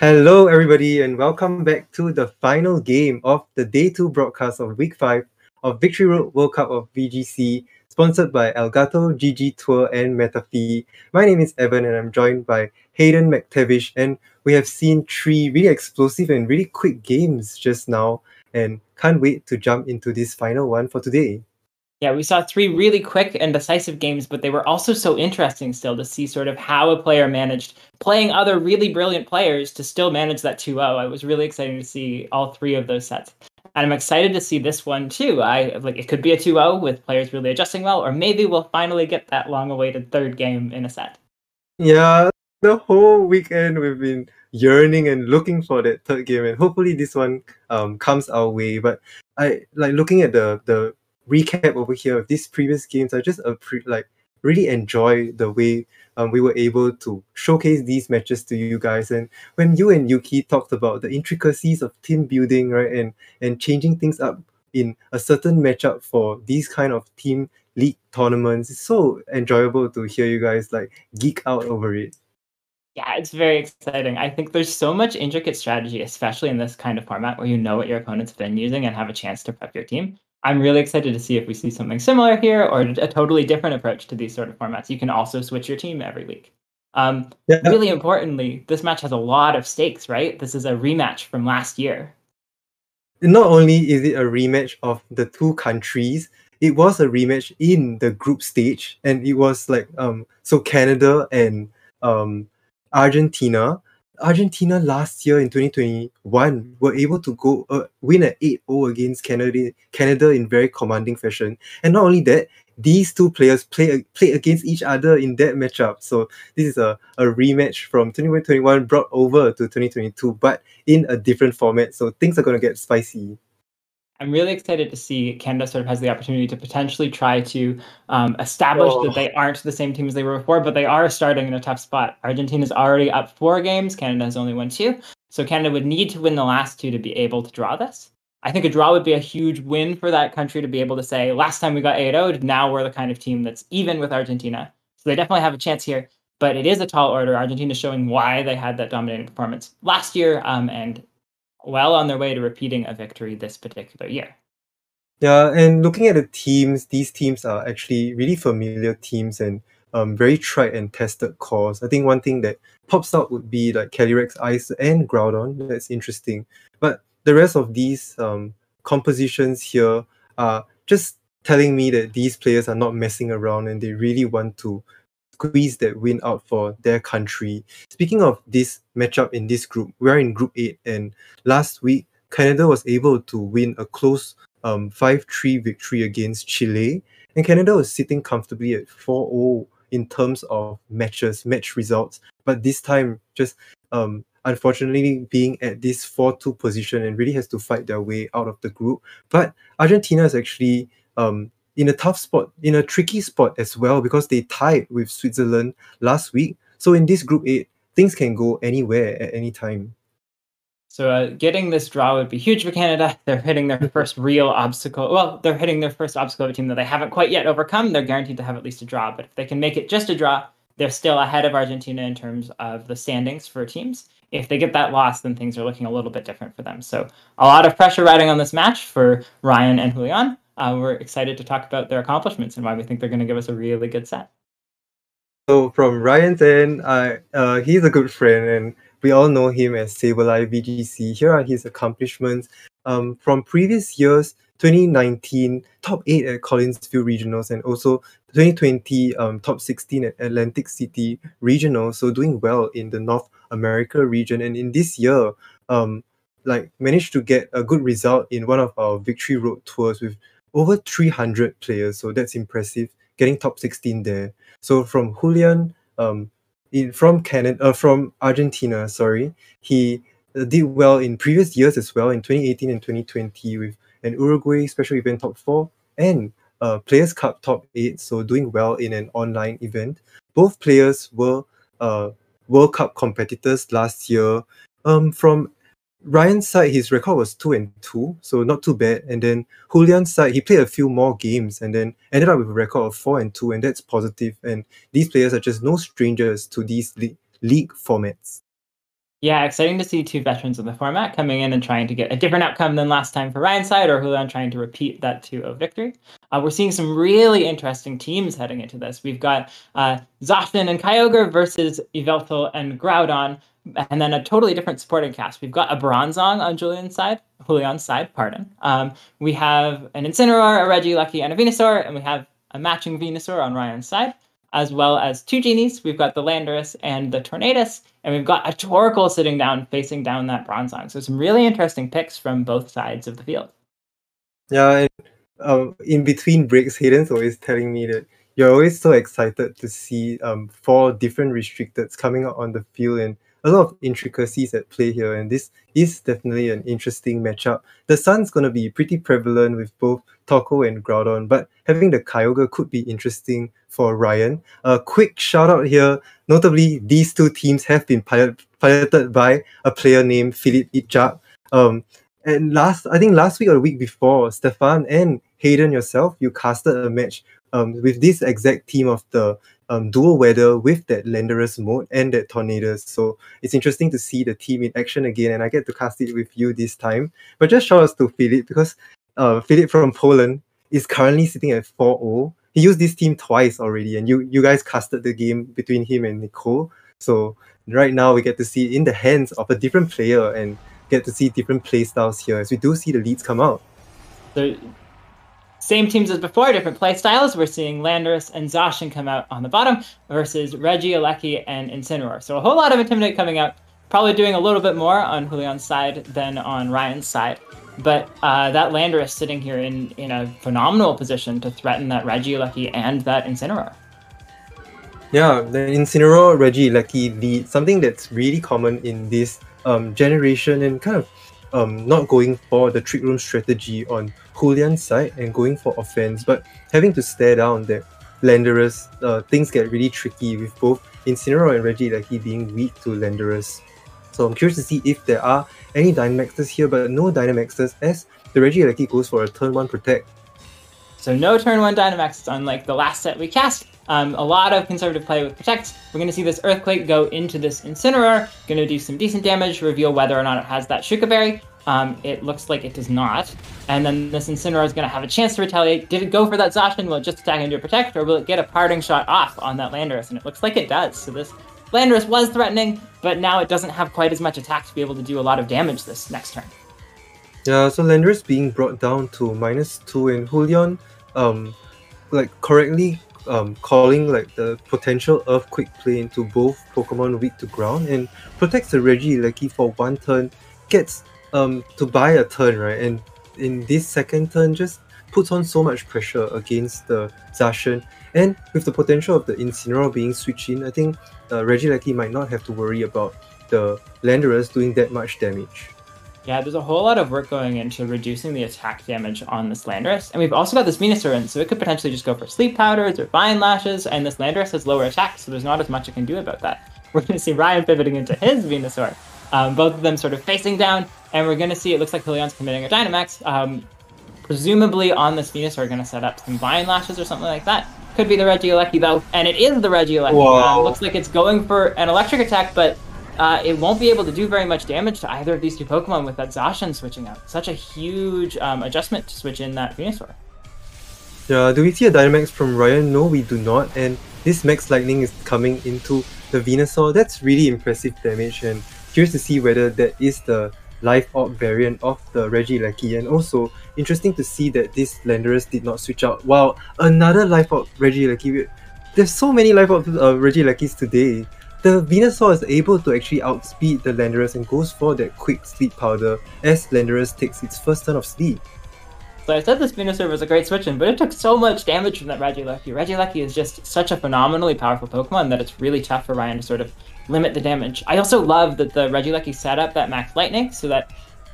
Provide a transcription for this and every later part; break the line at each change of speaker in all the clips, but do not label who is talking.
Hello, everybody, and welcome back to the final game of the Day 2 broadcast of Week 5 of Victory Road World Cup of VGC, sponsored by Elgato, GG Tour, and Metafi. My name is Evan, and I'm joined by Hayden McTavish, and we have seen three really explosive and really quick games just now, and can't wait to jump into this final one for today.
Yeah, we saw three really quick and decisive games, but they were also so interesting still to see sort of how a player managed playing other really brilliant players to still manage that 2-0. It was really exciting to see all three of those sets. And I'm excited to see this one too. It could be a 2-0 with players really adjusting well, or maybe we'll finally get that long-awaited third game in a set.
Yeah, the whole weekend we've been yearning and looking for that third game, and hopefully this one comes our way. But I like looking at the recap over here of these previous games. I just really enjoy the way we were able to showcase these matches to you guys. And when you and Yuki talked about the intricacies of team building, right, and changing things up in a certain matchup for these kind of team league tournaments, it's so enjoyable to hear you guys like geek out over it.
Yeah, it's very exciting. I think there's so much intricate strategy, especially in this kind of format where you know what your opponent's been using and have a chance to prep your team. I'm really excited to see if we see something similar here or a totally different approach to these sort of formats. You can also switch your team every week. Really importantly, this match has a lot of stakes, right? This is a rematch from last year.
Not only is it a rematch of the two countries, it was a rematch in the group stage, and it was like so Canada and Argentina. Argentina last year in 2021 were able to go win an 8-0 against Canada in very commanding fashion. And not only that, these two players play against each other in that matchup. So this is a rematch from 2021 brought over to 2022, but in a different format. So things are going to get spicy.
I'm really excited to see Canada sort of has the opportunity to potentially try to establish that they aren't the same team as they were before, but they are starting in a tough spot. Argentina's already up 4 games. Canada has only won 2. So Canada would need to win the last 2 to be able to draw this. I think a draw would be a huge win for that country to be able to say, last time we got 8-0, now we're the kind of team that's even with Argentina. So they definitely have a chance here, but it is a tall order. Argentina's showing why they had that dominating performance last year, and well on their way to repeating a victory this particular year.
Yeah, and looking at the teams, these teams are actually really familiar teams and very tried and tested cores. I think one thing that pops out would be like Calyrex Ice and Groudon. That's interesting. But the rest of these compositions here are just telling me that these players are not messing around and they really want to squeeze that win out for their country. Speaking of this matchup in this group, we're in Group 8, and last week Canada was able to win a close 5-3 victory against Chile, and Canada was sitting comfortably at 4-0 in terms of match results, but this time just unfortunately being at this 4-2 position and really has to fight their way out of the group. But Argentina is actually in a tough spot, in a tricky spot as well, because they tied with Switzerland last week. So in this Group 8, things can go anywhere at any time.
So getting this draw would be huge for Canada. They're hitting their first real obstacle. Well, they're hitting their first obstacle of a team that they haven't quite yet overcome. They're guaranteed to have at least a draw. But if they can make it just a draw, they're still ahead of Argentina in terms of the standings for teams. If they get that loss, then things are looking a little bit different for them. So a lot of pressure riding on this match for Ryan and Julián. We're excited to talk about their accomplishments and why we think they're going to give us a really good set.
So from Ryan's end, he's a good friend, and we all know him as Sableye VGC. Here are his accomplishments from previous years: 2019 top 8 at Collinsville Regionals, and also 2020 top 16 at Atlantic City Regionals. So doing well in the North America region, and in this year, managed to get a good result in one of our Victory Road tours with over 300 players. So that's impressive, getting top 16 there. So from Julián, from Argentina, sorry, he did well in previous years as well, in 2018 and 2020 with an Uruguay special event top 4 and Players Cup top 8, so doing well in an online event. Both players were World Cup competitors last year. From Ryan's side, his record was 2-2, so not too bad. And then Julián's side, he played a few more games and then ended up with a record of 4-2, and that's positive. And these players are just no strangers to these league formats.
Yeah, exciting to see two veterans in the format coming in and trying to get a different outcome than last time for Ryan's side, or Julián trying to repeat that 2-0 victory. We're seeing some really interesting teams heading into this. We've got Zacian and Kyogre versus Yveltal and Groudon, and then a totally different supporting cast. We've got a Bronzong on Julián's side, pardon. We have an Incineroar, a Regieleki, and a Venusaur, and we have a matching Venusaur on Ryan's side, as well as two Genies. We've got the Landorus and the Tornadus, and we've got a Torkoal sitting down, facing down that Bronzong. So some really interesting picks from both sides of the field.
Yeah, and in between breaks, Hayden's always telling me that you're always so excited to see 4 different restricteds coming out on the field, and a lot of intricacies at play here, and this is definitely an interesting matchup. The Sun's going to be pretty prevalent with both Torkoal and Groudon, but having the Kyogre could be interesting for Ryan. A quick shout out here, notably these two teams have been piloted by a player named Philip Itjak. And last week or the week before, Stefan and Hayden yourself, you casted a match with this exact team of the dual weather with that Landorus mode and that Tornadus. So it's interesting to see the team in action again, and I get to cast it with you this time. But just shout out to Philip, because Philip from Poland is currently sitting at 4-0. He used this team twice already, and you guys casted the game between him and Nicole. So right now we get to see it in the hands of a different player and get to see different play styles here, as we do see the leads come out.
The same teams as before, different play styles. We're seeing Landorus and Zacian come out on the bottom versus Regieleki and Incineroar. So a whole lot of Intimidate coming out, probably doing a little bit more on Julián's side than on Ryan's side. But that Landorus sitting here in a phenomenal position to threaten that Regieleki and that Incineroar.
Yeah, the Incineroar Regieleki lead, something that's really common in this generation, and kind of not going for the trick room strategy on Julián's side and going for offense, but having to stare down that Landorus. Things get really tricky with both Incineroar and Regieleki being weak to Landorus. So I'm curious to see if there are any Dynamaxes here, but no Dynamaxes as the Regieleki goes for a turn 1 Protect.
So no turn 1 Dynamaxes, unlike the last set we cast. A lot of conservative play with Protect. We're going to see this Earthquake go into this Incineroar, going to do some decent damage, reveal whether or not it has that Shuka Berry. It looks like it does not. And then this Incineroar is going to have a chance to retaliate. Did it go for that Zacian? Will it just attack into a Protect, or will it get a parting shot off on that Landorus? And it looks like it does. So this Landorus was threatening, but now it doesn't have quite as much attack to be able to do a lot of damage this next turn.
Yeah, so Landorus being brought down to -2, and Julián correctly calling the potential Earthquake play into both Pokemon weak to ground, and protects the Regieleki for 1 turn, gets to buy a turn, right? And in this second turn just puts on so much pressure against the Zacian, and with the potential of the Incineroar being switched in, I think Regieleki might not have to worry about the Landorus doing that much damage.
Yeah, there's a whole lot of work going into reducing the attack damage on this Landorus. And we've also got this Venusaur in, so it could potentially just go for Sleep Powders or Vine Lashes, and this Landorus has lower attack, so there's not as much it can do about that. We're going to see Ryan pivoting into his Venusaur, both of them sort of facing down, and we're going to see, it looks like Julián's committing a Dynamax. Presumably on this Venusaur, going to set up some Vine Lashes or something like that. Could be the Regieleki though, and it is the Regieleki. Looks like it's going for an electric attack, but it won't be able to do very much damage to either of these two Pokemon with that Zacian switching out. Such a huge adjustment to switch in that Venusaur.
Yeah, do we see a Dynamax from Ryan? No, we do not, and this Max Lightning is coming into the Venusaur. That's really impressive damage, and curious to see whether that is the Life Orb variant of the Regieleki, and also interesting to see that this Landorus did not switch out. Wow, another Life Orb Regieleki. There's so many Life Orb Regielekis today. The Venusaur is able to actually outspeed the Landorus and goes for that quick Sleep Powder as Landorus takes its first turn of sleep.
So I said this Venusaur was a great switch-in, but it took so much damage from that Regieleki. Regieleki is just such a phenomenally powerful Pokemon that it's really tough for Ryan to sort of limit the damage. I also love that the Regieleki set up that Max Lightning so that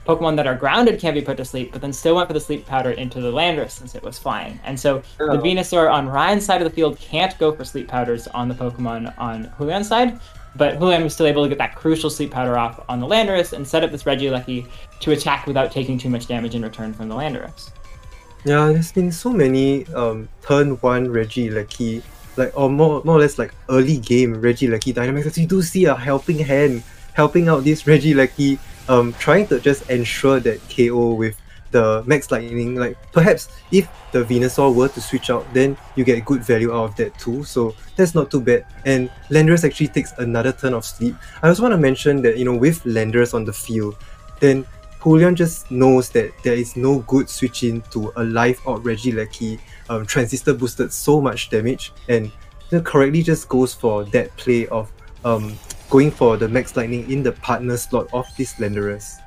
Pokemon that are grounded can be put to sleep, but then still went for the Sleep Powder into the Landorus since it was flying. And so the Venusaur on Ryan's side of the field can't go for Sleep Powders on the Pokemon on Julián's side, but Julián was still able to get that crucial Sleep Powder off on the Landorus and set up this Regieleki to attack without taking too much damage in return from the Landorus.
Yeah, there's been so many turn 1 Regieleki, or more or less early game Regieleki Dynamax. You do see a helping hand helping out this Regieleki, trying to just ensure that KO with the Max Lightning. Like perhaps if the Venusaur were to switch out, then you get good value out of that too. So that's not too bad. And Landorus actually takes another turn of sleep. I also want to mention that, you know, with Landorus on the field, then Julián just knows that there is no good switch in to a live out Regieleki. Transistor boosted so much damage, and correctly just goes for that play of going for the Max Lightning in the partner slot of this Landorus.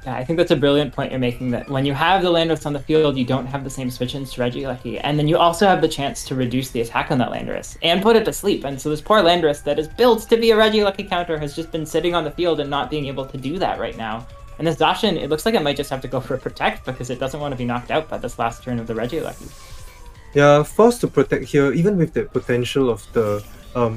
Yeah, I think that's a brilliant point you're making, that when you have the Landorus on the field, you don't have the same switch-ins to Regieleki, and then you also have the chance to reduce the attack on that Landorus and put it to sleep. And so this poor Landorus that is built to be a Regieleki counter has just been sitting on the field and not being able to do that right now. And this Zacian, it looks like it might just have to go for a Protect because it doesn't want to be knocked out by this last turn of the Regieleki.
Yeah, forced to Protect here, even with the potential of the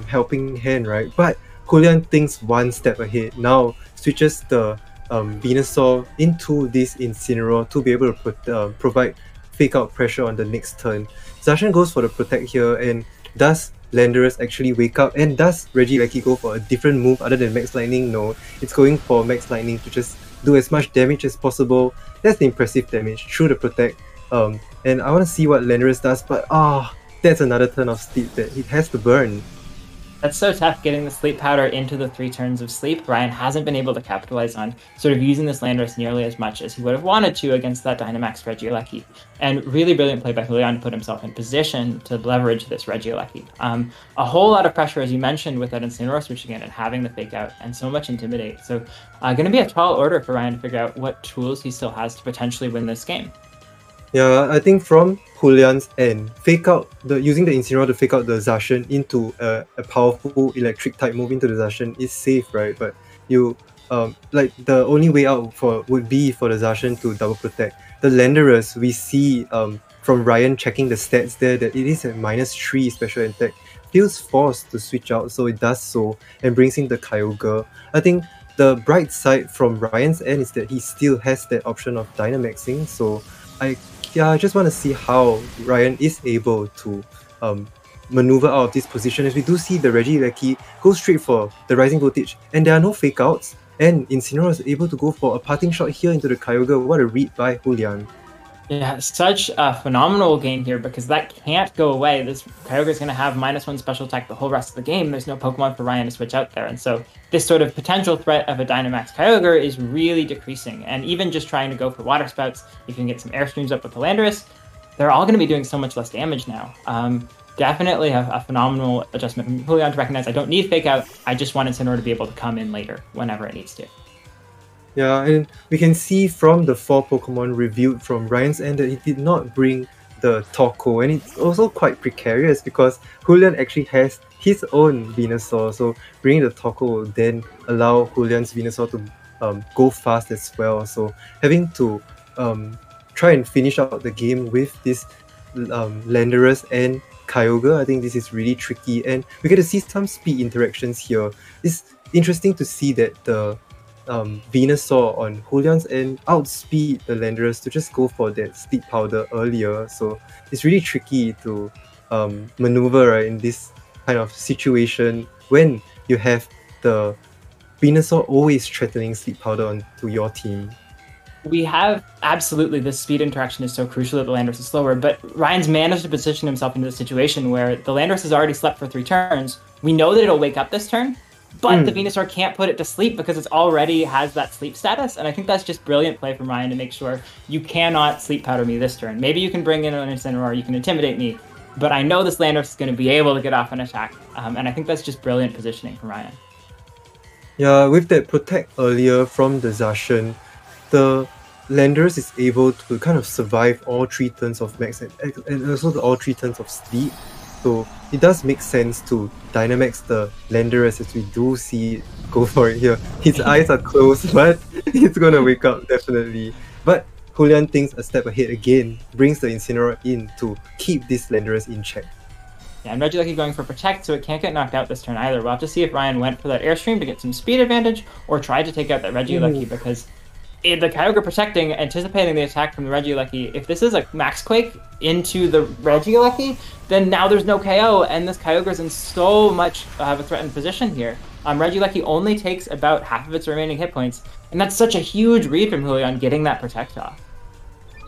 helping hand, right? But Julián thinks one step ahead. Now switches the Venusaur into this Incineroar to be able to provide fake out pressure on the next turn. Zacian goes for the Protect here, and does Landorus actually wake up, and does Regieleki go for a different move other than Max Lightning? No, it's going for Max Lightning to just do as much damage as possible. That's the impressive damage through the Protect. And I want to see what Landorus does, but that's another turn of sleep that it has to burn.
That's so tough, getting the sleep powder into the 3 turns of sleep. Ryan hasn't been able to capitalize on sort of using this Landorus nearly as much as he would have wanted to against that Dynamax Regieleki. And really brilliant play by Julián to put himself in position to leverage this Regieleki. A whole lot of pressure, as you mentioned, with that Incineroar switching in and having the fake out, and so much Intimidate. So going to be a tall order for Ryan to figure out what tools he still has to potentially win this game.
Yeah, I think from Julián's end, using the Incineroar to fake out the Zacian into a powerful electric type move into the Zacian is safe, right? But you like the only way out would be for the Zacian to double protect. The Landorus, we see from Ryan checking the stats there that it is at -3 special attack, feels forced to switch out, so it does so and brings in the Kyogre. I think the bright side from Ryan's end is that he still has that option of Dynamaxing, so I just want to see how Ryan is able to maneuver out of this position, as we do see the Regieleki go straight for the Rising Voltage, and there are no fake outs, and Incineroar is able to go for a parting shot here into the Kyogre. What a read by Julián.
Yeah, such a phenomenal game here, because that can't go away. This Kyogre is going to have -1 special attack the whole rest of the game. There's no Pokemon for Ryan to switch out there. And so this sort of potential threat of a Dynamax Kyogre is really decreasing. And even just trying to go for Water Spouts, if you can get some Airstreams up with the Landorus, they're all going to be doing so much less damage now. Definitely a phenomenal adjustment from Julián to recognize I don't need Fake Out. I just want Incineroar to be able to come in later whenever it needs to.
Yeah, and we can see from the 4 Pokemon reviewed from Ryan's end that he did not bring the Torkoal, and it's also quite precarious because Julián actually has his own Venusaur, so bringing the Torkoal will then allow Julián's Venusaur to go fast as well. So having to try and finish out the game with this Landorus and Kyogre, I think this is really tricky, and we get to see some speed interactions here. It's interesting to see that the Venusaur on Julián's end outspeed the Landorus to just go for that sleep powder earlier. So it's really tricky to maneuver, right, in this kind of situation when you have the Venusaur always threatening sleep powder onto your team.
We have absolutely this speed interaction is so crucial that the Landorus is slower, but Ryan's managed to position himself into the situation where the Landorus has already slept for 3 turns. We know that it'll wake up this turn, but the Venusaur can't put it to sleep because it already has that sleep status. And I think that's just brilliant play from Ryan to make sure you cannot sleep powder me this turn. Maybe you can bring in an Incineroar, you can intimidate me, but I know this Landorus is going to be able to get off an attack. And I think that's just brilliant positioning from Ryan.
Yeah, with that Protect earlier from the Zacian, the Landorus is able to kind of survive all 3 turns of Max and also all 3 turns of Sleep. So it does make sense to Dynamax the Landorus, as we do see it go for it here. His eyes are closed, but he's gonna wake up definitely. But Julián thinks a step ahead again, brings the Incineroar in to keep this Landorus in check.
Yeah, and Regieleki going for Protect, so it can't get knocked out this turn either. We'll have to see if Ryan went for that Airstream to get some speed advantage, or tried to take out that Regieleki, because the Kyogre protecting, anticipating the attack from the Regieleki. If this is a Max Quake into the Regieleki, then now there's no KO, and this Kyogre's in so much of a threatened position here. Regieleki only takes about half of its remaining hit points, and that's such a huge read from Julián getting that protect off.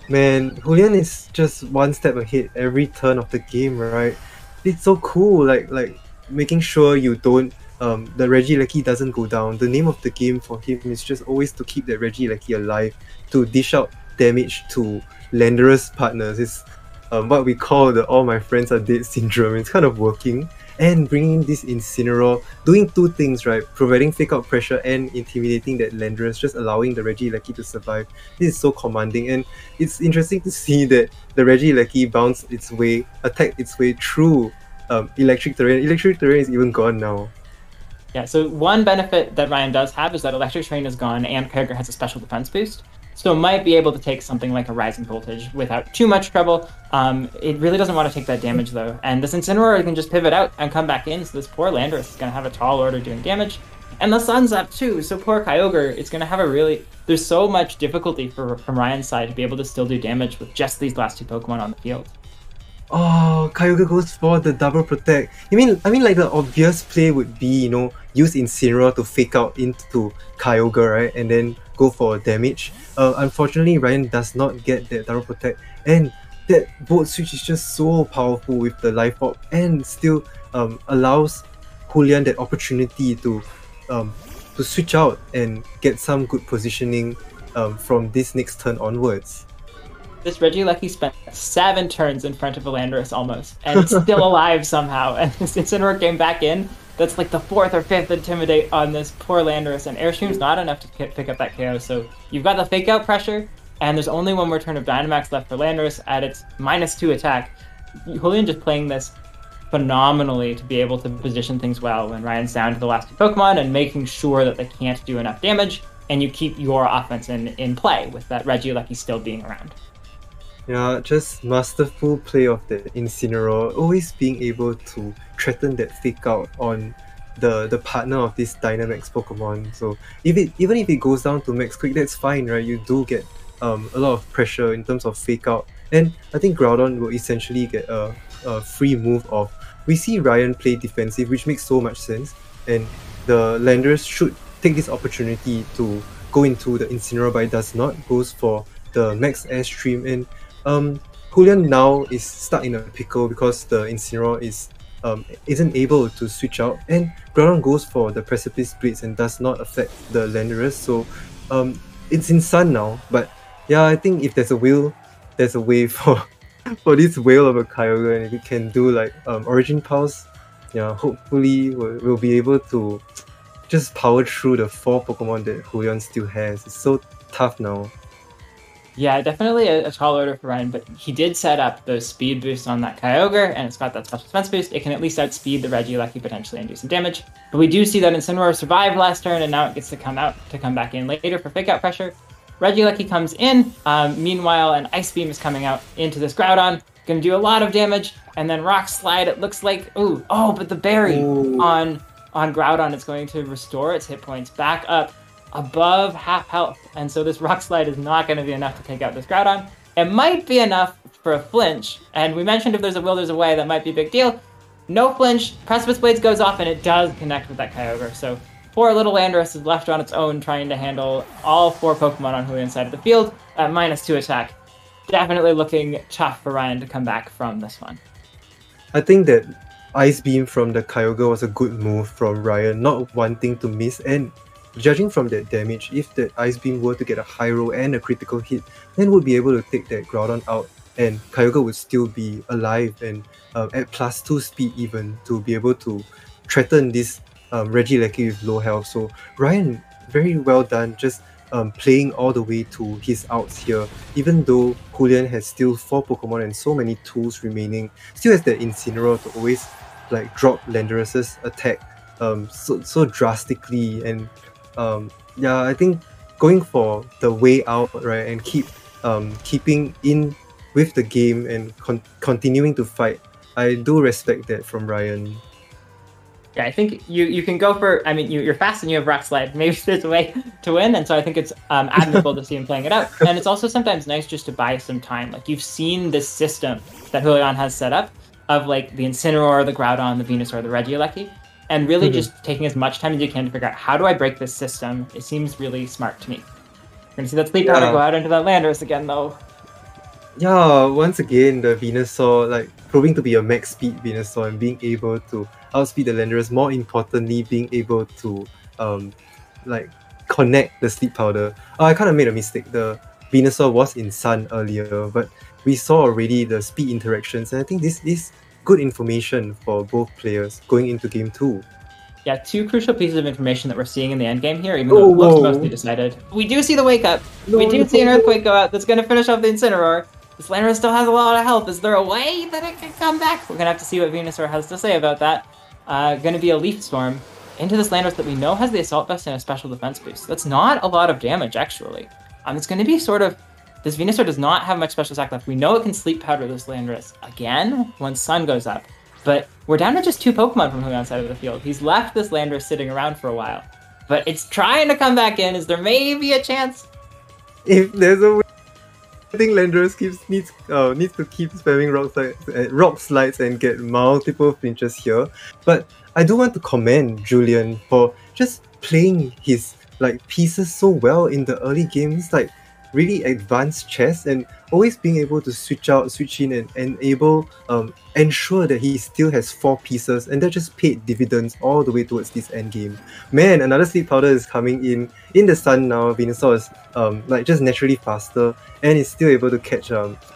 Man, Julián is just one step ahead every turn of the game, right? It's so cool, like making sure you don't the Regieleki doesn't go down. The name of the game for him is just always to keep that Regieleki alive, to dish out damage to Landorus partners. It's what we call the all my friends are dead syndrome. It's kind of working. And bringing this Incineroar, doing two things, right? Providing fake out pressure and intimidating that Landorus, just allowing the Regieleki to survive. This is so commanding, and it's interesting to see that the Regieleki bounced its way, attacked its way through electric terrain. Electric terrain is even gone now.
Yeah, so one benefit that Ryan does have is that electric terrain is gone and Kyogre has a special defense boost. So might be able to take something like a Rising Voltage without too much trouble. It really doesn't want to take that damage though. And this Incineroar can just pivot out and come back in, so this poor Landorus is going to have a tall order doing damage. And the sun's up too, so poor Kyogre is going to have a really... There's so much difficulty from Ryan's side to be able to still do damage with just these last two Pokemon on the field.
Oh, Kyogre goes for the double protect. I mean like the obvious play would be, use Incineroar to fake out into Kyogre, right? And then go for damage. Unfortunately, Ryan does not get that double protect. And that Volt Switch is just so powerful with the Life Orb and still allows Julián that opportunity to switch out and get some good positioning from this next turn onwards.
This Regieleki spent 7 turns in front of a Landorus almost, and it's still alive somehow. And this Incineroar came back in. That's like the 4th or 5th Intimidate on this poor Landorus, and Airstream's not enough to pick up that KO. So you've got the fake out pressure, and there's only one more turn of Dynamax left for Landorus at its -2 attack. Julián just playing this phenomenally to be able to position things well when Ryan's down to the last 2 Pokemon and making sure that they can't do enough damage, and you keep your offense in play with that Regieleki still being around.
Yeah, just masterful play of the Incineroar, always being able to threaten that fake out on the partner of this Dynamax Pokemon. So even if it goes down to Max Quick, that's fine, right? You do get a lot of pressure in terms of fake out, and I think Groudon will essentially get a free move off. We see Ryan play defensive, which makes so much sense, and the Landorus should take this opportunity to go into the Incineroar, but it does not. Goes for the Max Airstream, and Julián now is stuck in a pickle because the Incineroar isn't able to switch out, and Groudon goes for the Precipice Blitz and does not affect the Landorus. So it's in Sun now, but yeah, I think if there's a will, there's a way for this whale of a Kyogre, and if it can do like Origin Pulse, yeah, hopefully we'll be able to just power through the 4 Pokemon that Julián still has. It's so tough now.
Yeah, definitely a tall order for Ryan, but he did set up those speed boosts on that Kyogre, and it's got that special defense boost. It can at least outspeed the Regieleki potentially and do some damage. But we do see that Incineroar survived last turn, and now it gets to come back in later for fake out pressure. Regieleki comes in, meanwhile an Ice Beam is coming out into this Groudon, gonna do a lot of damage, and then Rock Slide, it looks like, but the berry on Groudon is going to restore its hit points back up above half health, and so this Rock Slide is not going to be enough to take out this Groudon. It might be enough for a flinch, and we mentioned if there's a will, there's a way. That might be a big deal. No flinch, Precipice Blades goes off, and it does connect with that Kyogre. So poor little Landorus is left on its own trying to handle all 4 Pokemon on Julián's side of the field at -2 attack. Definitely looking tough for Ryan to come back from this one.
I think that Ice Beam from the Kyogre was a good move from Ryan, not wanting to miss, and judging from that damage, if that Ice Beam were to get a high roll and a critical hit, then we'll be able to take that Groudon out, and Kyogre would still be alive and at +2 speed even to be able to threaten this Regieleki with low health. So Ryan, very well done, just playing all the way to his outs here. Even though Julián has still 4 Pokemon and so many tools remaining, still has that Incineroar to always like drop Landorus's attack so drastically, and I think going for the way out, right, and keeping in with the game and continuing to fight, I do respect that from Ryan.
Yeah, I think you can go for. I mean, you're fast and you have rock slide. Maybe there's a way to win, and so I think it's admirable to see him playing it out. And it's also sometimes nice just to buy some time. Like you've seen this system that Julián has set up of like the Incineroar, the Groudon, the Venusaur, the Regieleki, and really just taking as much time as you can to figure out how do I break this system. It seems really smart to me. We're gonna see that Sleep Powder go out into that Landorus again, though.
Yeah, once again, the Venusaur, like, proving to be a max speed Venusaur and being able to outspeed the Landorus, more importantly, being able to, like, connect the Sleep Powder. Oh, I kind of made a mistake. The Venusaur was in Sun earlier, but we saw already the speed interactions, and I think this is good information for both players going into Game 2.
Yeah, two crucial pieces of information that we're seeing in the end game here, even though it looks mostly decided. We do see the Wake Up. We do see an Earthquake go out that's going to finish off the Incineroar. This Landorus still has a lot of health. Is there a way that it can come back? We're going to have to see what Venusaur has to say about that. Going to be a Leaf Storm into this Landorus that we know has the Assault Vest and a Special Defense boost. That's not a lot of damage, actually. It's going to be sort of... This Venusaur does not have much special attack left. We know it can Sleep Powder this Landorus again when Sun goes up. But we're down to just 2 Pokemon from Julián's side of the field. He's left this Landorus sitting around for a while. But it's trying to come back in. Is there maybe a chance?
If there's a way, I think Landorus needs to keep spamming rock slides and get multiple flinches here. But I do want to commend Julián for just playing his pieces so well in the early games, really advanced chess, and always being able to switch out, switch in, and ensure that he still has 4 pieces, and that just paid dividends all the way towards this end game. Man, another Sleep Powder is coming in the Sun now. Venusaur is just naturally faster, and is still able to catch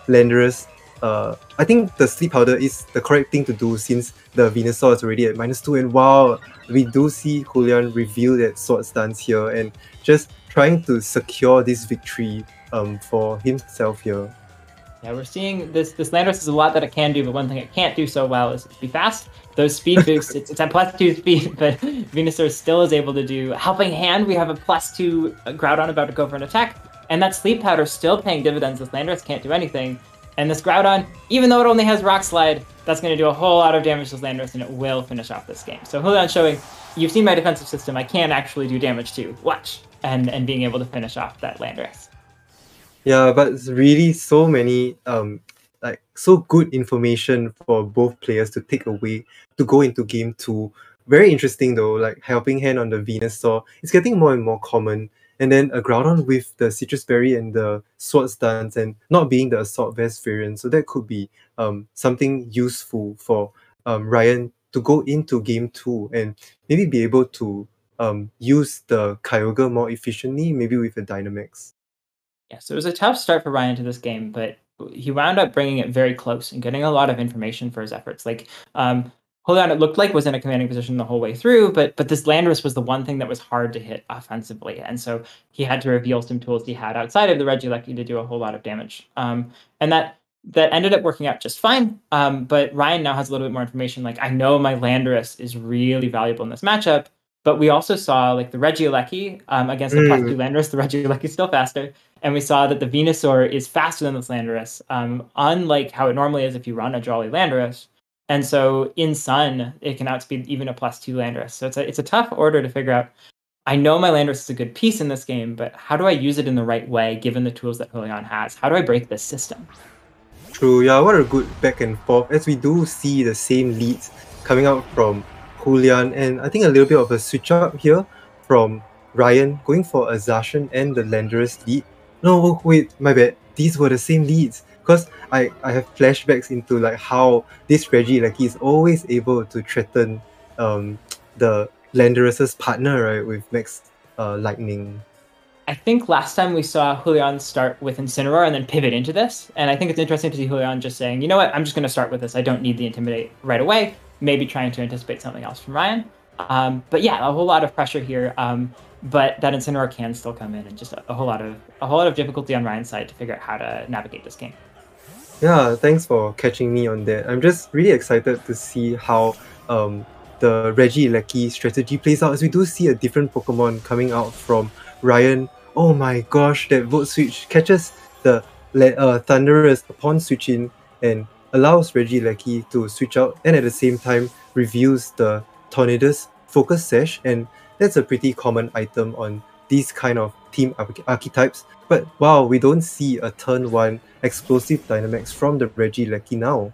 Landorus. I think the Sleep Powder is the correct thing to do since the Venusaur is already at -2, and wow, we do see Julián reveal that Swords Dance here, and just trying to secure this victory for himself here.
Yeah, we're seeing this Landorus is a lot that it can do, but one thing it can't do so well is be fast. Those speed boosts, it's at +2 speed, but Venusaur still is able to do Helping Hand. We have a +2 Groudon about to go for an attack, and that Sleep Powder still paying dividends. This Landorus can't do anything. And this Groudon, even though it only has Rock Slide, that's going to do a whole lot of damage to this Landorus, and it will finish off this game. So Julián showing, you've seen my defensive system, I can actually do damage too. Watch! And being able to finish off that Landorus.
Yeah, but it's really so many, so good information for both players to take away to go into Game 2. Very interesting though, Helping Hand on the Venusaur. It's getting more and more common. And then a Groudon with the Citrus Berry and the Swords Dance, and not being the Assault Vest variant. So that could be something useful for Ryan to go into Game 2 and maybe be able to use the Kyogre more efficiently, maybe with a Dynamax.
Yeah, so it was a tough start for Ryan to this game, but he wound up bringing it very close and getting a lot of information for his efforts. Julián, it looked like, was in a commanding position the whole way through, but this Landorus was the one thing that was hard to hit offensively, and so he had to reveal some tools he had outside of the Regieleki to do a whole lot of damage. And that ended up working out just fine, but Ryan now has a little bit more information. I know my Landorus is really valuable in this matchup, but we also saw the Regieleki against the +2 Landorus, the Regieleki is still faster, and we saw that the Venusaur is faster than this Landorus, unlike how it normally is if you run a Jolly Landorus. And so in Sun, it can outspeed even a +2 Landorus. So it's a tough order to figure out. I know my Landorus is a good piece in this game, but how do I use it in the right way, given the tools that Julián has? How do I break this system?
True, yeah, what a good back and forth, as we do see the same leads coming out from Julián, and I think a little bit of a switch up here from Ryan, going for a Zacian and the Landorus lead. No, wait, my bad. These were the same leads. Because I have flashbacks into how this Regieleki is always able to threaten the Landorus's partner, right, with Max Lightning.
I think last time we saw Julián start with Incineroar and then pivot into this, and I think it's interesting to see Julián just saying, you know what, I'm just going to start with this. I don't need the Intimidate right away. Maybe trying to anticipate something else from Ryan. But yeah, a whole lot of pressure here. But that Incineroar can still come in, and just a whole lot of difficulty on Ryan's side to figure out how to navigate this game.
Yeah, thanks for catching me on that. I'm just really excited to see how the Regieleki strategy plays out, as we do see a different Pokemon coming out from Ryan. Oh my gosh, that Volt Switch catches the Thundurus upon switching and allows Regieleki to switch out, and at the same time reveals the Tornadus Focus Sash, and that's a pretty common item on these kind of team archetypes. But wow, we don't see a turn 1 explosive Dynamax from the Regieleki now.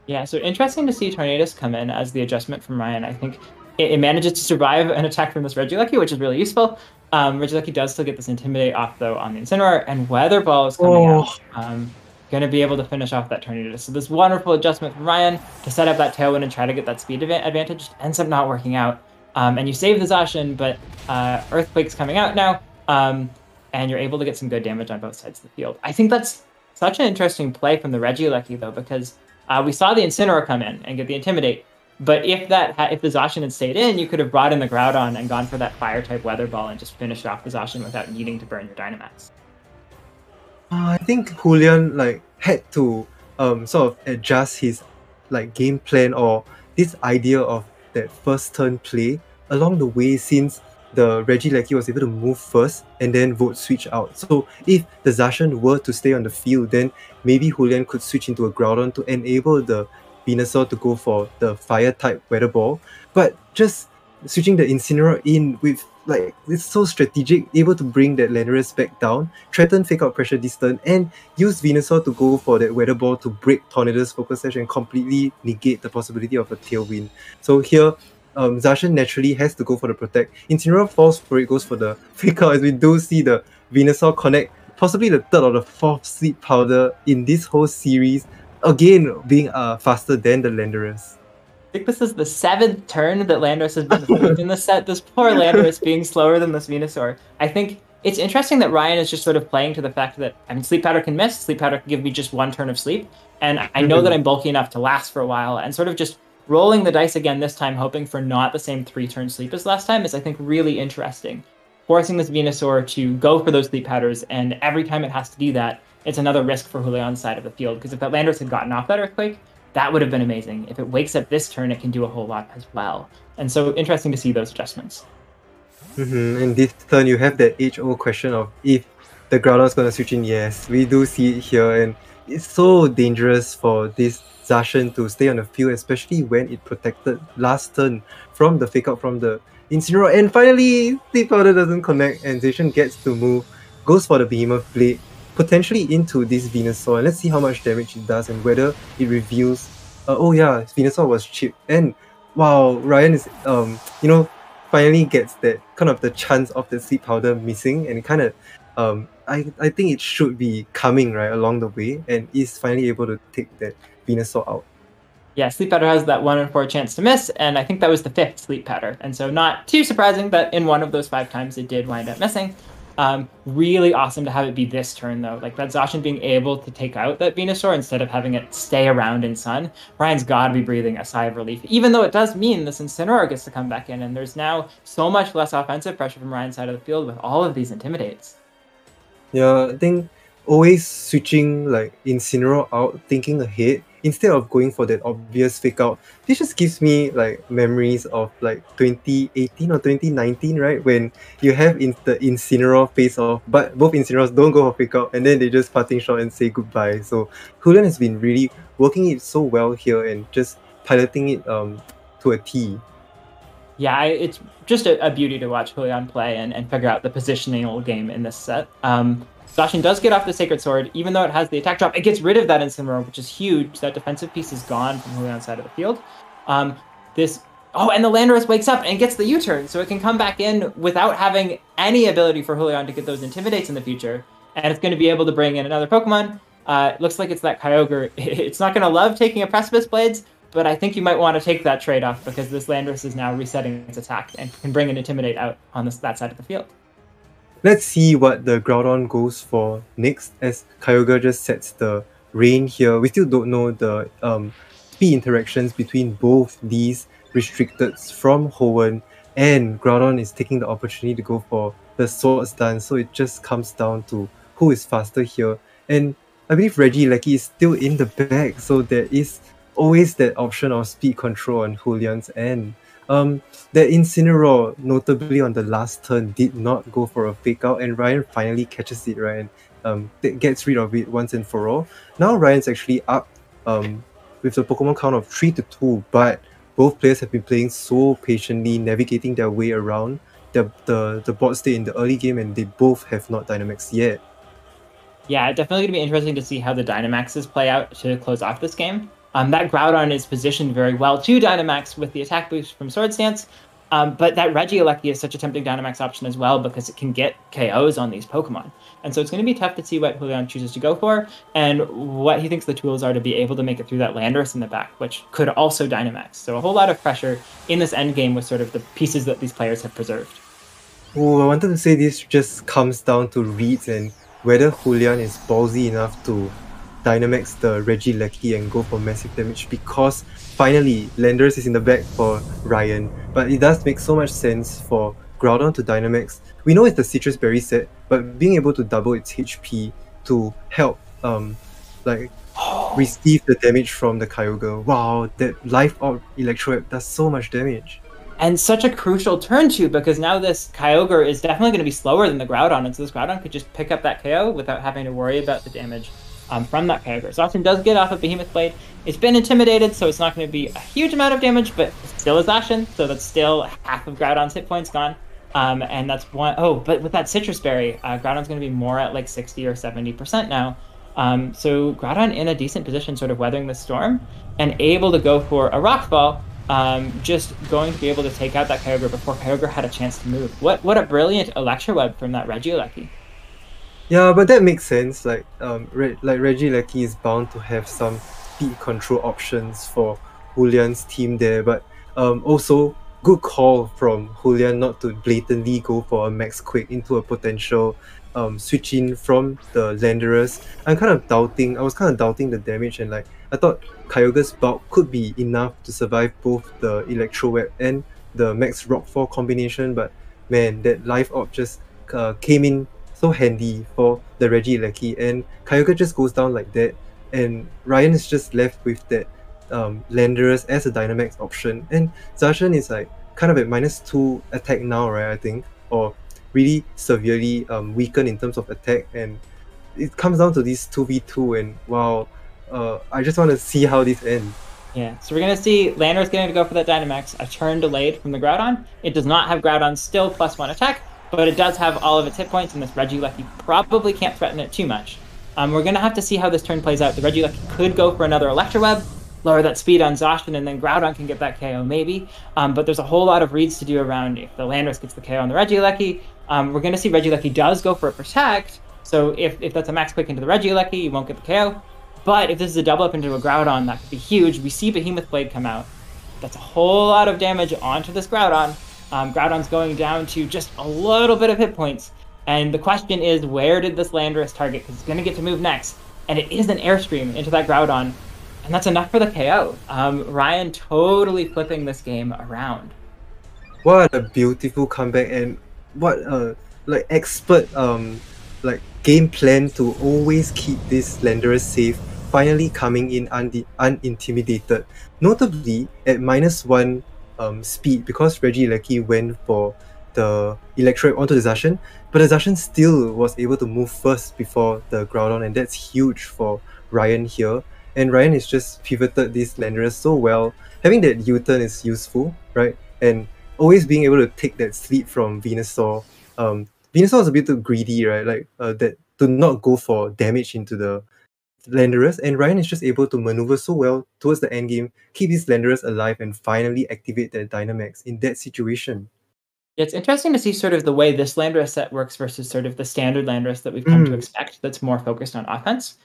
Yeah, so interesting to see Tornadus come in as the adjustment from Ryan. I think it manages to survive an attack from this Regieleki, which is really useful. Regieleki does still get this Intimidate off, though, on the Incineroar, and Weather Ball is coming out. Going to be able to finish off that Tornadus. So this wonderful adjustment from Ryan to set up that Tailwind and try to get that speed advantage ends up not working out. And you save the Zacian, but Earthquake's coming out now, and you're able to get some good damage on both sides of the field. I think that's such an interesting play from the Regieleki, though, because we saw the Incineroar come in and get the Intimidate, but if the Zacian had stayed in, you could have brought in the Groudon and gone for that Fire-type Weather Ball and just finished off the Zacian without needing to burn your Dynamax.
I think Julián had to sort of adjust his game plan or this idea of that first turn play along the way, since the Regieleki was able to move first and then vote switch out. So if the Zacian were to stay on the field, then maybe Julián could switch into a Groudon to enable the Venusaur to go for the Fire-type Weather Ball. But just switching the Incineroar in with it's so strategic, able to bring that Landorus back down, threaten Fake Out Pressure Distance, and use Venusaur to go for that Weather Ball to break Tornadus Focus Sash and completely negate the possibility of a Tailwind. So here, Zacian naturally has to go for the Protect. Incineroar falls for it, goes for the Fake Out, as we do see the Venusaur connect possibly the third or the fourth Sleep Powder in this whole series, again being faster than the Landorus.
I think this is the 7th turn that Landorus has been moved in the set. This poor Landorus being slower than this Venusaur. I think it's interesting that Ryan is just sort of playing to the fact that, Sleep Powder can miss, Sleep Powder can give me just 1 turn of sleep, and I know that I'm bulky enough to last for a while, and sort of just rolling the dice again this time, hoping for not the same 3-turn sleep as last time, is, I think, really interesting. Forcing this Venusaur to go for those Sleep Powders, and every time it has to do that, it's another risk for Julián's side of the field, because if that Landorus had gotten off that Earthquake, that would have been amazing. If it wakes up this turn, it can do a whole lot as well. And so interesting to see those adjustments.
And this turn, you have that age-old question of if the Groudon is going to switch in. Yes, we do see it here, and it's so dangerous for this Zacian to stay on the field, especially when it protected last turn from the Fake Out from the Incineroar. And finally, Sleep Powder doesn't connect, and Zacian gets to move, goes for the Behemoth Blade, potentially into this Venusaur, and let's see how much damage it does and whether it reveals. Oh yeah, Venusaur was chipped, and wow, Ryan is finally gets that kind of the chance of the Sleep Powder missing, and it kind of I think it should be coming right along the way, and is finally able to take that Venusaur out.
Yeah, Sleep Powder has that 1 in 4 chance to miss, and I think that was the 5th Sleep Powder, and so not too surprising that in one of those 5 times it did wind up missing. Really awesome to have it be this turn, though. Like, that Zacian being able to take out that Venusaur instead of having it stay around in Sun. Ryan's got to be breathing a sigh of relief, even though it does mean this Incineroar gets to come back in, and there's now so much less offensive pressure from Ryan's side of the field with all of these Intimidates.
Yeah, I think always switching Incineroar out, thinking ahead, instead of going for that obvious Fake Out. This just gives me memories of 2018 or 2019, right? When you have the Incineroar face off, but both Incineroars don't go for Fake Out, and then they just parting shot and say goodbye. So Julián has been really working it so well here and just piloting it to a T.
Yeah, it's just a beauty to watch Julián play and figure out the positional game in this set. Zacian does get off the Sacred Sword, even though it has the attack drop. It gets rid of that Incineroar, which is huge. That defensive piece is gone from Julián's side of the field. And the Landorus wakes up and gets the U-turn, so it can come back in without having any ability for Julián to get those Intimidates in the future. And it's going to be able to bring in another Pokemon. It looks like it's that Kyogre. It's not going to love taking a Precipice Blades, but I think you might want to take that trade-off because this Landorus is now resetting its attack and can bring an Intimidate out on that side of the field.
Let's see what the Groudon goes for next, as Kyogre just sets the Rain here. We still don't know the speed interactions between both these restricteds from Hoenn, and Groudon is taking the opportunity to go for the Swords Dance, so it just comes down to who is faster here. And I believe Regieleki is still in the bag, so there is always that option of speed control on Julián's end. The Incineroar, notably on the last turn, did not go for a Fake Out, and Ryan finally catches it, right, and gets rid of it once and for all. Now Ryan's actually up with the Pokemon count of 3-2, but both players have been playing so patiently, navigating their way around the board state in the early game, and they both have not Dynamax yet.
Yeah, definitely going to be interesting to see how the Dynamaxes play out to close off this game. That Groudon is positioned very well to Dynamax with the attack boost from Sword Stance, but that Regieleki is such a tempting Dynamax option as well because it can get KOs on these Pokemon. And so it's going to be tough to see what Julián chooses to go for and what he thinks the tools are to be able to make it through that Landorus in the back, which could also Dynamax. So a whole lot of pressure in this end game with sort of the pieces that these players have preserved.
Oh, I wanted to say this just comes down to reads and whether Julián is ballsy enough to Dynamax the Regieleki and go for massive damage, because finally Landorus is in the back for Ryan, but it does make so much sense for Groudon to Dynamax. We know it's the Citrus Berry set, but being able to double its HP to help receive the damage from the Kyogre. Wow, that Life Orb Electro Web does so much damage.
And such a crucial turn too, because now this Kyogre is definitely going to be slower than the Groudon, and so this Groudon could just pick up that KO without having to worry about the damage from that Kyogre. Zacian does get off of Behemoth Blade. It's been intimidated, so it's not going to be a huge amount of damage, but still is Zacian, so that's still half of Groudon's hit points gone. And that's one. Oh, but with that Citrus Berry, Groudon's going to be more at like 60 or 70% now. So Groudon in a decent position, sort of weathering the storm, and able to go for a Rock Fall. Just going to be able to take out that Kyogre before Kyogre had a chance to move. What a brilliant Electro Web from that Regieleki.
Yeah, but that makes sense. Like Regieleki is bound to have some speed control options for Julián's team there, but also good call from Julián not to blatantly go for a Max Quake into a potential switch in from the Landorus. I was kind of doubting the damage, and like I thought Kyogre's bulk could be enough to survive both the Electro Web and the Max Rockfall combination, but man, that Life Orb just came in so handy for the Regieleki, and Kyogre just goes down like that, and Ryan is just left with that Landorus as a Dynamax option, and Zacian is like kind of at -2 attack now, right? I think, or really severely weakened in terms of attack, and it comes down to these 2v2, and wow, I just want to see how this ends.
Yeah, so we're going to see Landorus getting to go for that Dynamax, a turn delayed from the Groudon. It does not have Groudon's still +1 attack, but it does have all of its hit points, and this Regieleki probably can't threaten it too much. We're going to have to see how this turn plays out. The Regieleki could go for another Electro Web, lower that speed on Zacian, and then Groudon can get that KO maybe. But there's a whole lot of reads to do around if the Landorus gets the KO on the Regieleki. We're going to see Regieleki does go for a Protect, so if that's a Max Quick into the Regieleki, you won't get the KO. But if this is a double up into a Groudon, that could be huge. We see Behemoth Blade come out. That's a whole lot of damage onto this Groudon. Groudon's going down to just a little bit of hit points. And the question is, where did this Landorus target? Because it's going to get to move next. And it is an Airstream into that Groudon. And that's enough for the KO. Ryan totally flipping this game around.
What a beautiful comeback, and what a expert game plan to always keep this Landorus safe, finally coming in unintimidated. Notably at -1 speed, because Regieleki went for the Electro onto the Zacian, but the Zacian still was able to move first before the Groudon, and that's huge for Ryan here. And Ryan is just pivoted this Landorus so well. Having that U-turn is useful, right? And always being able to take that sleep from Venusaur. Venusaur is a bit too greedy, right? That to not go for damage into the Landorus, and Ryan is just able to maneuver so well towards the end game, keep this Landorus alive, and finally activate that Dynamax in that situation.
It's interesting to see sort of the way this Landorus set works versus sort of the standard Landorus that we've come to expect that's more focused on offense.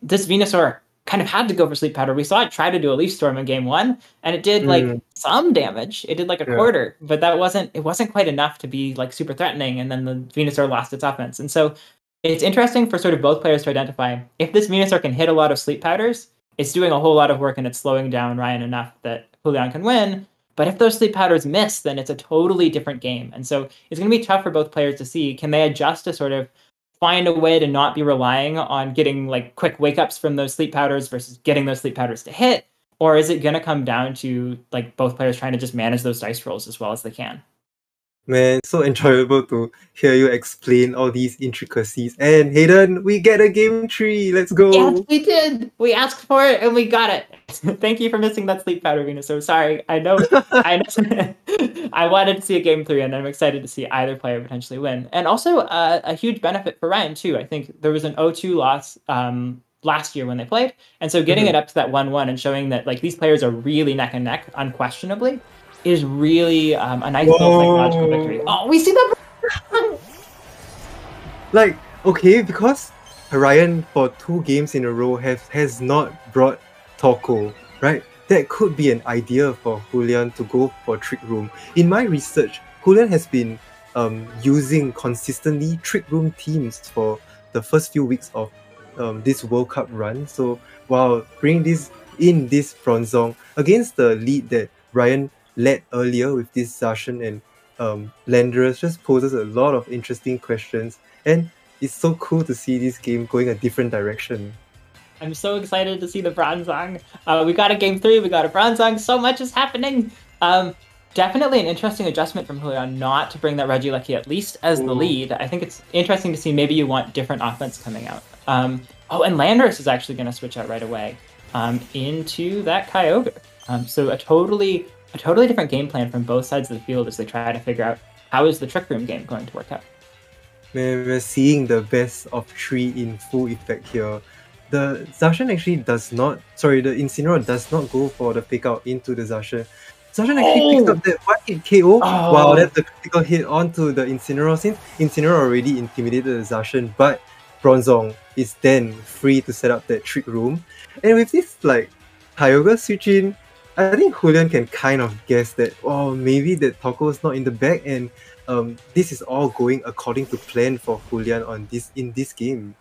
This Venusaur kind of had to go for Sleep Powder. We saw it try to do a Leaf Storm in game 1, and it did like some damage. It did like a quarter, but it wasn't quite enough to be like super threatening, and then the Venusaur lost its offense. And so it's interesting for sort of both players to identify if this Venusaur can hit a lot of Sleep Powders, it's doing a whole lot of work and it's slowing down Ryan enough that Julián can win. But if those Sleep Powders miss, then it's a totally different game. And so it's going to be tough for both players to see, can they adjust to sort of find a way to not be relying on getting like quick wake-ups from those Sleep Powders versus getting those Sleep Powders to hit? Or is it going to come down to like both players trying to just manage those dice rolls as well as they can?
Man, so enjoyable to hear you explain all these intricacies. And Hayden, we get a game 3. Let's go.
Yes, we did. We asked for it and we got it. Thank you for missing that sleep powder, Venus. So sorry. I know. I wanted to see a game 3, and I'm excited to see either player potentially win. And also a huge benefit for Ryan too. I think there was an 0-2 loss last year when they played, and so getting it up to that 1-1 and showing that like these players are really neck and neck, unquestionably, is really a nice little psychological victory. Oh, we see the
like, okay, because Ryan for 2 games in a row has not brought Toko, right? That could be an idea for Julián to go for Trick Room. In my research, Julián has been using consistently Trick Room teams for the first few weeks of this World Cup run. So, wow, bring this Bronzong against the lead that Ryan led earlier with this Zacian and Landorus just poses a lot of interesting questions, and it's so cool to see this game going a different direction.
I'm so excited to see the Bronzong. We got a game 3, we got a Bronzong, so much is happening. Definitely an interesting adjustment from Julián not to bring that Regieleki at least as the lead. I think it's interesting to see maybe you want different offense coming out. Oh, and Landorus is actually going to switch out right away into that Kyogre. So a totally different game plan from both sides of the field as they try to figure out how is the Trick Room game going to work out.
Man, we're seeing the best of 3 in full effect here. The Zacian actually does not, sorry, the Incineroar does not go for the fake out into the Zacian. Zacian actually picks up that 1-hit KO. Oh. Wow, that's a critical hit onto the Incineroar, since Incineroar already intimidated the Zacian, but Bronzong is then free to set up that Trick Room. And with this like Kyogre switch in, I think Julián can kind of guess that, oh, maybe that Toko is not in the back, and this is all going according to plan for Julián in this game.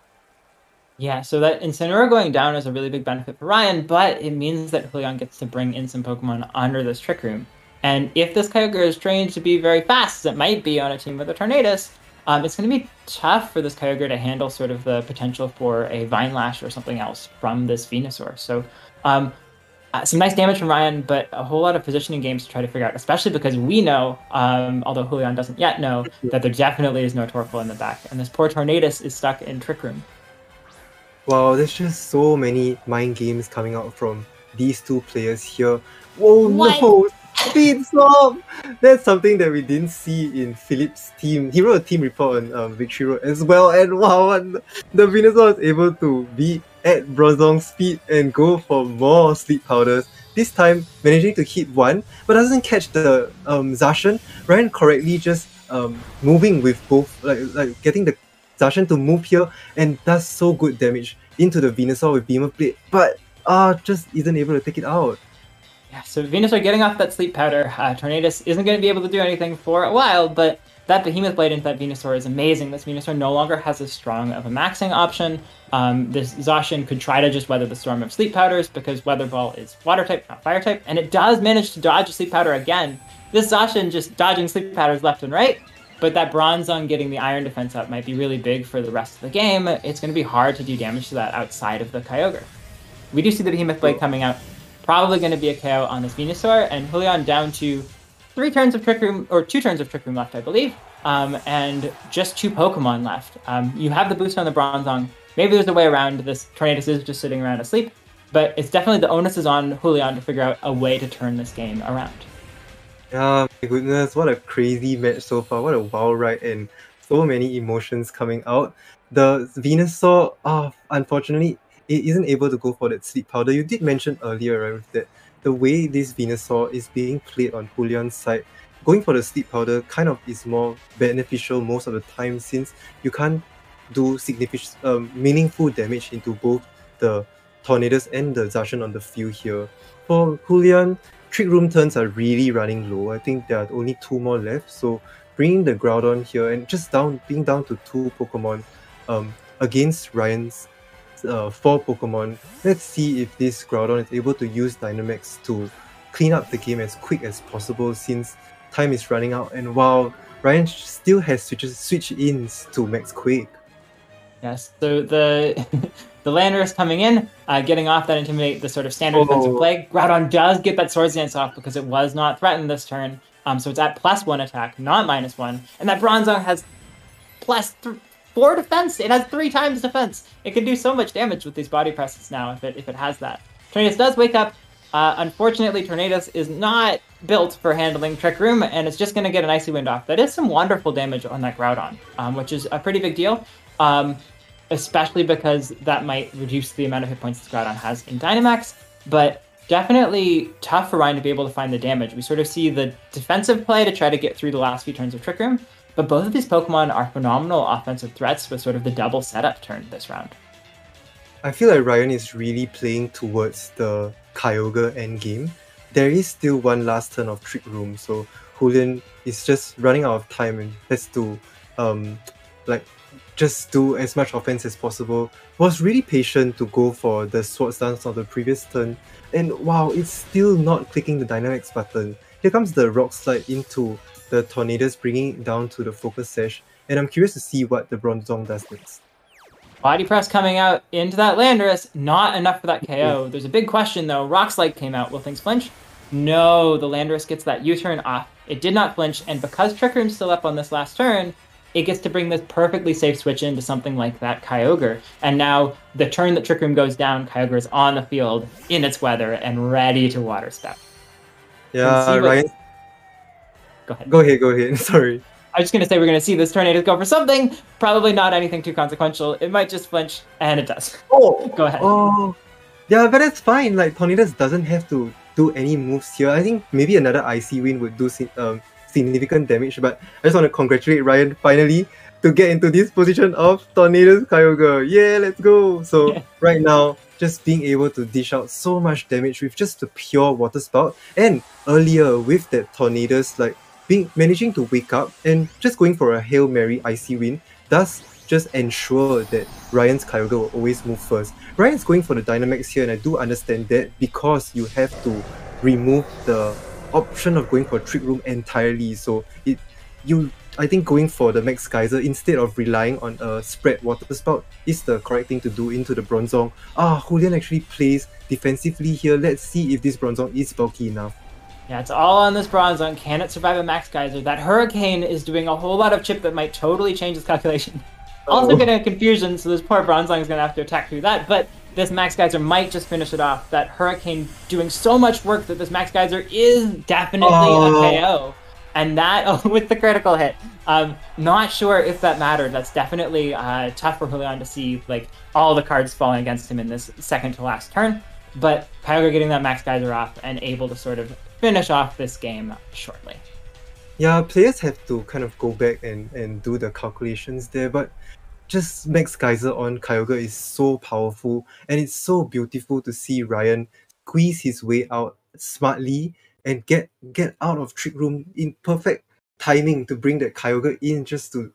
Yeah, so that Incineroar going down is a really big benefit for Ryan, but it means that Julián gets to bring in some Pokemon under this Trick Room. And if this Kyogre is trained to be very fast, as it might be on a team with a Tornadus, it's going to be tough for this Kyogre to handle sort of the potential for a Vine Lash or something else from this Venusaur. So some nice damage from Ryan, but a whole lot of positioning games to try to figure out, especially because we know, although Julián doesn't yet know, that there definitely is no Torkoal in the back. And this poor Tornadus is stuck in Trick Room.
Wow, there's just so many mind games coming out from these 2 players here. Whoa, what? No! Speed Swap! That's something that we didn't see in Philip's team. He wrote a team report on Victory Road as well, and wow, the Venusaur was able to be at Bronzong's speed and go for more sleep powders. This time, managing to hit 1, but doesn't catch the Zacian. Ryan correctly just moving with both, like getting the Zacian to move here and does so good damage into the Venusaur with Beamer Blade, but just isn't able to take it out.
Yeah, so Venusaur getting off that sleep powder. Tornadus isn't going to be able to do anything for a while, but that Behemoth Blade into that Venusaur is amazing. This Venusaur no longer has as strong of a maxing option. This Zacian could try to just weather the storm of sleep powders because Weather Ball is water type, not fire type, and it does manage to dodge a sleep powder again. This Zacian just dodging sleep powders left and right. But that Bronzong getting the Iron Defense up might be really big for the rest of the game. It's going to be hard to do damage to that outside of the Kyogre. We do see the Behemoth Blade coming out. Probably going to be a KO on this Venusaur, and Julián down to 3 turns of Trick Room, or 2 turns of Trick Room left, I believe, and just 2 Pokemon left. You have the boost on the Bronzong. Maybe there's a way around this. Tornadus is just sitting around asleep, but it's definitely the onus is on Julián to figure out a way to turn this game around.
Yeah, my goodness, what a crazy match so far. What a wild ride, and so many emotions coming out. The Venusaur, unfortunately, it isn't able to go for that sleep powder. You did mention earlier, right, with that the way this Venusaur is being played on Julián's side, going for the sleep powder kind of is more beneficial most of the time, since you can't do significant, meaningful damage into both the Tornadus and the Zacian on the field here. For Julián, Trick Room turns are really running low. I think there are only 2 more left, so bringing the Groudon here and just being down to 2 Pokemon against Ryan's 4 Pokemon. Let's see if this Groudon is able to use Dynamax to clean up the game as quick as possible, since time is running out, and while Ryan still has switch-ins to Max Quake.
Yes, so the Landorus coming in, getting off that Intimidate, the sort of standard defensive play. Groudon does get that Swords Dance off because it was not threatened this turn. So it's at +1 attack, not -1. And that Bronzong has +4 defense. It has 3 times defense. It can do so much damage with these body presses now if it has that. Tornadus does wake up. Unfortunately, Tornadus is not built for handling Trick Room, and it's just going to get an Icy Wind off. That is some wonderful damage on that Groudon, which is a pretty big deal, especially because that might reduce the amount of hit points this Groudon has in Dynamax, but definitely tough for Ryan to be able to find the damage. We sort of see the defensive play to try to get through the last few turns of Trick Room, but both of these Pokemon are phenomenal offensive threats with sort of the double setup turn this round.
I feel like Ryan is really playing towards the Kyogre endgame. There is still one last turn of Trick Room, so Julián is just running out of time and has to just do as much offense as possible. Was really patient to go for the Swords Dance of the previous turn, and wow, it's still not clicking the Dynamax button. Here comes the Rock Slide into the Tornadus, bringing it down to the Focus Sash, and I'm curious to see what the Bronzong does next.
Body Press coming out into that Landorus, not enough for that KO. There's a big question though. Rock Slide came out, will things flinch? No, the Landorus gets that U-turn off. It did not flinch, and because Trick Room's still up on this last turn, it gets to bring this perfectly safe switch into something like that Kyogre. And now, the turn that Trick Room goes down, Kyogre is on the field, in its weather, and ready to Water Step.
Yeah, Ryan.
Go ahead.
Go ahead. Sorry.
I was just going to say we're going to see this Tornadus go for something, probably not anything too consequential. It might just flinch, and it does.
Oh!
Go ahead.
Oh! Yeah, but that's fine. Like, Tornadus doesn't have to do any moves here. I think maybe another Icy Wind would do significant damage, but I just want to congratulate Ryan finally to get into this position of Tornadus Kyogre. Yeah, let's go! So, right now, just being able to dish out so much damage with just the pure Water Spout, and earlier with that Tornadus, like, managing to wake up and just going for a Hail Mary Icy Wind does just ensure that Ryan's Kyogre will always move first. Ryan's going for the Dynamax here, and I do understand that because you have to remove the option of going for Trick Room entirely. So I think going for the Max Geyser instead of relying on a spread Water Spout is the correct thing to do into the Bronzong. Julián actually plays defensively here. Let's see if this Bronzong is bulky enough.
Yeah, it's all on this Bronzong. Can it survive a Max Geyser? That Hurricane is doing a whole lot of chip that might totally change this calculation. Also getting a confusion, so this poor Bronzong is going to have to attack through that, but this Max Geyser might just finish it off. That Hurricane doing so much work that this Max Geyser is definitely a KO. And that, with the critical hit. Not sure if that mattered. That's definitely tough for Julián to see, like, all the cards falling against him in this second to last turn. But Kyogre getting that Max Geyser off and able to sort of finish off this game shortly.
Yeah, players have to kind of go back and do the calculations there, but just Max Geyser on Kyogre is so powerful, and it's so beautiful to see Ryan squeeze his way out smartly and get out of Trick Room in perfect timing to bring that Kyogre in just to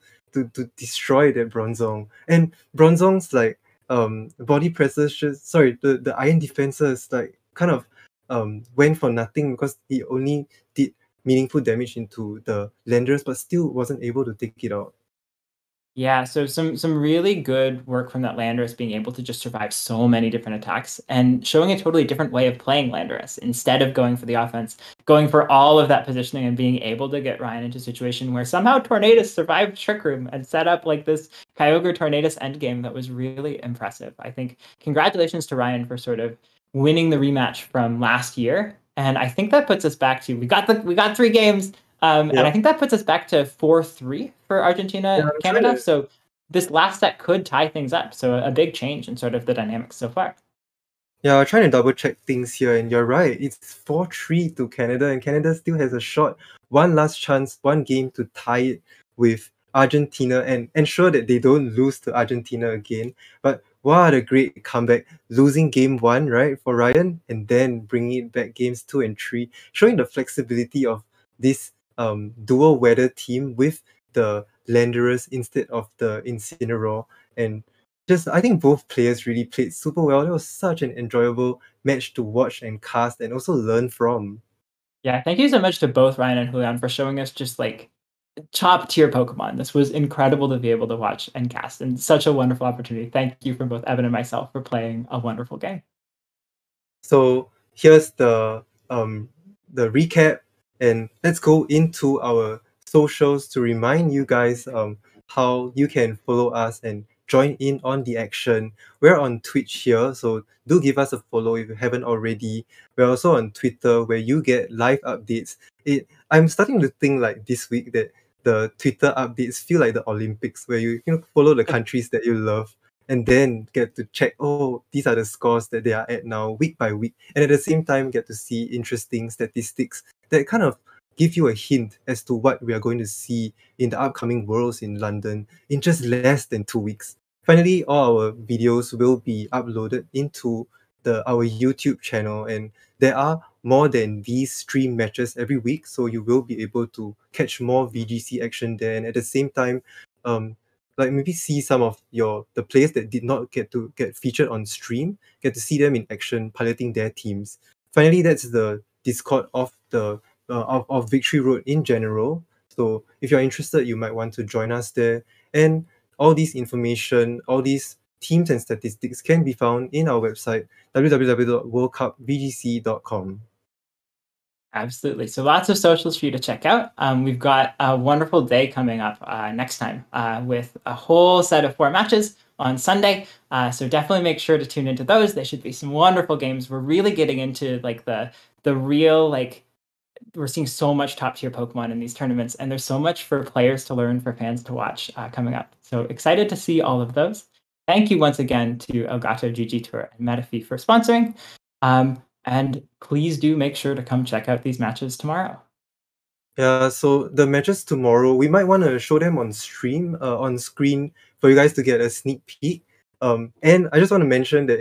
destroy that Bronzong. And Bronzong's like body presses the iron defenses like kind of went for nothing because he only did meaningful damage into the Landorus, but still wasn't able to take it out.
Yeah, so some really good work from that Landorus being able to just survive so many different attacks and showing a totally different way of playing Landorus. Instead of going for the offense, going for all of that positioning and being able to get Ryan into a situation where somehow Tornadus survived Trick Room and set up like this Kyogre Tornadus endgame that was really impressive. I think congratulations to Ryan for sort of winning the rematch from last year. And I think that puts us back to we got 3 games. And I think that puts us back to 4-3 for Argentina, Canada. So this last set could tie things up. So a big change in sort of the dynamics so far.
Yeah, I'm trying to double check things here, and you're right. It's 4-3 to Canada, and Canada still has a shot, one last chance, one game to tie it with Argentina and ensure that they don't lose to Argentina again. But what a great comeback. Losing game 1, right, for Ryan, and then bringing it back games 2 and 3, showing the flexibility of this dual weather team with the Landorus instead of the Incineroar. And just I think both players really played super well. It was such an enjoyable match to watch and cast and also learn from.
Yeah, thank you so much to both Ryan and Julián for showing us just like top tier Pokemon. This was incredible to be able to watch and cast, and such a wonderful opportunity. Thank you from both Evan and myself for playing a wonderful game.
So here's the recap. And let's go into our socials to remind you guys how you can follow us and join in on the action. We're on Twitch here, so do give us a follow if you haven't already. We're also on Twitter where you get live updates. I'm starting to think like this week that the Twitter updates feel like the Olympics where you follow the countries that you love and then get to check, oh, these are the scores that they are at now week by week. And at the same time get to see interesting statistics that kind of give you a hint as to what we are going to see in the upcoming Worlds in London in just less than 2 weeks. Finally, all our videos will be uploaded into our YouTube channel, and there are more than these stream matches every week, so you will be able to catch more VGC action there, and at the same time, like maybe see some of the players that did not get to get featured on stream, get to see them in action piloting their teams. Finally, that's the Discord of of Victory Road in general. So if you're interested, you might want to join us there. And all this information, all these teams and statistics can be found in our website, www.worldcupvgc.com.
Absolutely. So lots of socials for you to check out. We've got a wonderful day coming up next time with a whole set of 4 matches on Sunday. So definitely make sure to tune into those. There should be some wonderful games. We're really getting into like the real, like, we're seeing so much top tier Pokemon in these tournaments, and there's so much for players to learn, for fans to watch coming up. So excited to see all of those. Thank you once again to Elgato GG Tour and Metafi for sponsoring. And please do make sure to come check out these matches tomorrow.
Yeah, so the matches tomorrow, we might want to show them on screen for you guys to get a sneak peek. And I just want to mention that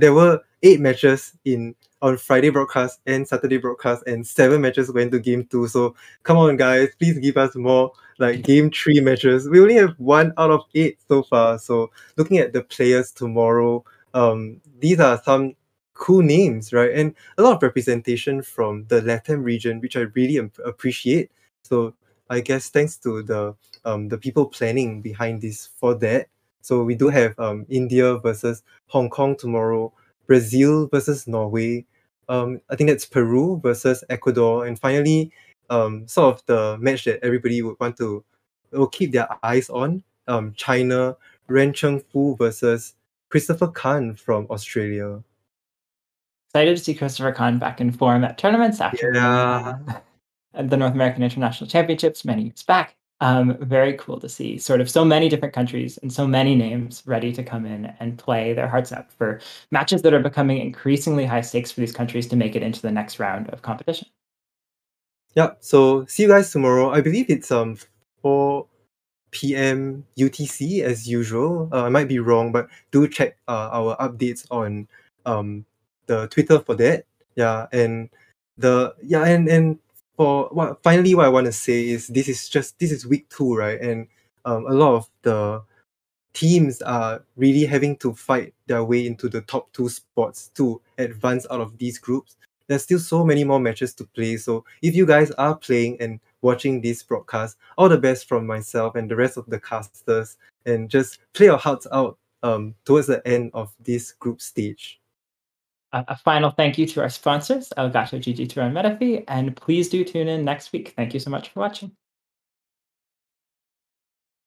there were 8 matches on Friday broadcast and Saturday broadcast, and 7 matches went to game 2. So come on, guys, please give us more like game 3 matches. We only have 1 out of 8 so far. So looking at the players tomorrow, these are some cool names, right? And a lot of representation from the LATAM region, which I really appreciate. So I guess thanks to the people planning behind this for that. So we do have India versus Hong Kong tomorrow, Brazil versus Norway. I think that's Peru versus Ecuador, and finally, sort of the match that everybody will keep their eyes on. China, Ren Chengfu versus Christopher Khan from Australia.
Excited to see Christopher Khan back in form at tournaments after
Yeah.
winning the North American International Championships many years back. Very cool to see sort of so many different countries and so many names ready to come in and play their hearts out for matches that are becoming increasingly high stakes for these countries to make it into the next round of competition.
Yeah, so see you guys tomorrow. I believe it's 4 p.m. UTC as usual. I might be wrong, but do check our updates on the Twitter for that. Yeah, and for what finally what I want to say is this is week 2, right? And a lot of the teams are really having to fight their way into the top 2 spots to advance out of these groups. There's still so many more matches to play. So if you guys are playing and watching this broadcast, all the best from myself and the rest of the casters, and just play your hearts out towards the end of this group stage.
A final thank you to our sponsors, Elgato GG Tour and Metafi, and please do tune in next week. Thank you so much for watching.